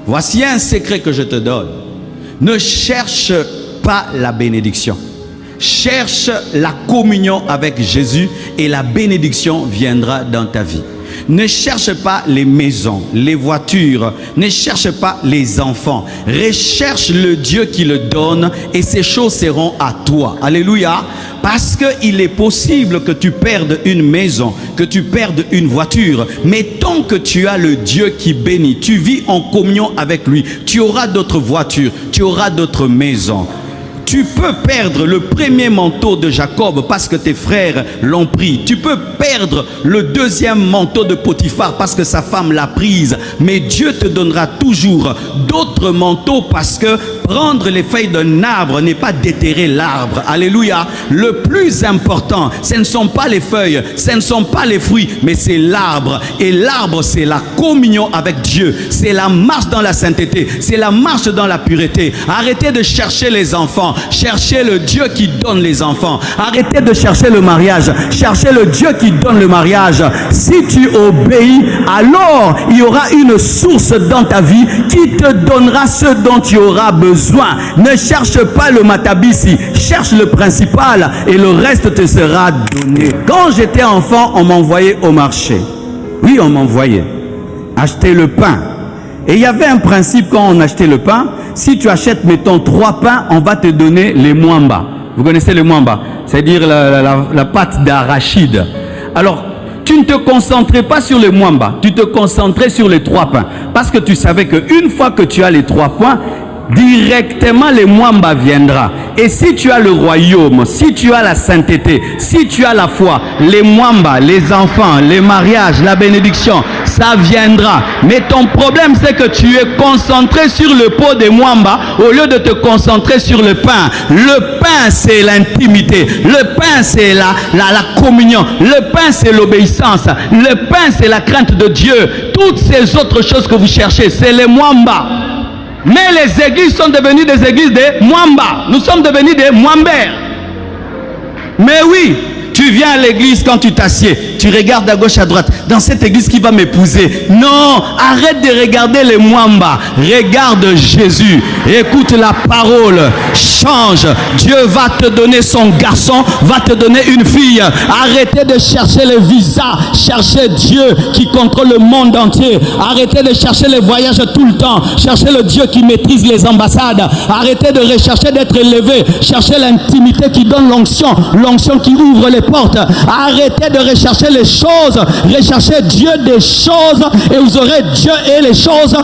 Voici un secret que je te donne. Ne cherche pas la bénédiction. Cherche la communion avec Jésus et la bénédiction viendra dans ta vie. Ne cherche pas les maisons, les voitures, ne cherche pas les enfants. Recherche le Dieu qui le donne et ces choses seront à toi. Alléluia. Parce qu'il est possible que tu perdes une maison, que tu perdes une voiture. Mais tant que tu as le Dieu qui bénit, tu vis en communion avec lui, tu auras d'autres voitures, tu auras d'autres maisons. Tu peux perdre le premier manteau de Jacob parce que tes frères l'ont pris. Tu peux perdre le deuxième manteau de Potiphar parce que sa femme l'a prise. Mais Dieu te donnera toujours d'autres manteaux parce que prendre les feuilles d'un arbre n'est pas déterrer l'arbre. Alléluia. Le plus important, ce ne sont pas les feuilles, ce ne sont pas les fruits, mais c'est l'arbre. Et l'arbre, c'est la communion avec Dieu. C'est la marche dans la sainteté. C'est la marche dans la pureté. Arrêtez de chercher les enfants. Cherchez le Dieu qui donne les enfants. Arrêtez de chercher le mariage. Cherchez le Dieu qui donne le mariage. Si tu obéis, alors il y aura une source dans ta vie qui te donnera ce dont tu auras besoin. Ne cherche pas le matabisi. Cherche le principal et le reste te sera donné. Quand j'étais enfant, on m'envoyait au marché. Oui, on m'envoyait acheter le pain. Et il y avait un principe quand on achetait le pain. Si tu achètes, mettons, 3 pains, on va te donner les mwamba. Vous connaissez les mwamba? C'est-à-dire la pâte d'arachide. Alors, tu ne te concentrais pas sur les mwamba. Tu te concentrais sur les 3 pains. Parce que tu savais qu'une fois que tu as les 3 pains, directement les mwamba viendra. Et si tu as le royaume, si tu as la sainteté, si tu as la foi, les mwamba, les enfants, les mariages, la bénédiction, ça viendra. Mais ton problème, c'est que tu es concentré sur le pot des mwamba au lieu de te concentrer sur le pain. Le pain, c'est l'intimité. Le pain, c'est la communion. Le pain, c'est l'obéissance. Le pain, c'est la crainte de Dieu. Toutes ces autres choses que vous cherchez, c'est les mwamba. Mais les églises sont devenues des églises de mwamba. Nous sommes devenus des mwambers. Mais oui, tu viens à l'église quand tu t'assieds. Tu regardes à gauche, à droite. Dans cette église qui va m'épouser. Non, arrête de regarder les mwamba. Regarde Jésus. Écoute la parole. Change. Dieu va te donner son garçon, va te donner une fille. Arrêtez de chercher les visas. Cherchez Dieu qui contrôle le monde entier. Arrêtez de chercher les voyages tout le temps. Cherchez le Dieu qui maîtrise les ambassades. Arrêtez de rechercher d'être élevé. Cherchez l'intimité qui donne l'onction. L'onction qui ouvre les portes. Arrêtez de rechercher les choses. Recherchez Dieu des choses et vous aurez Dieu et les choses.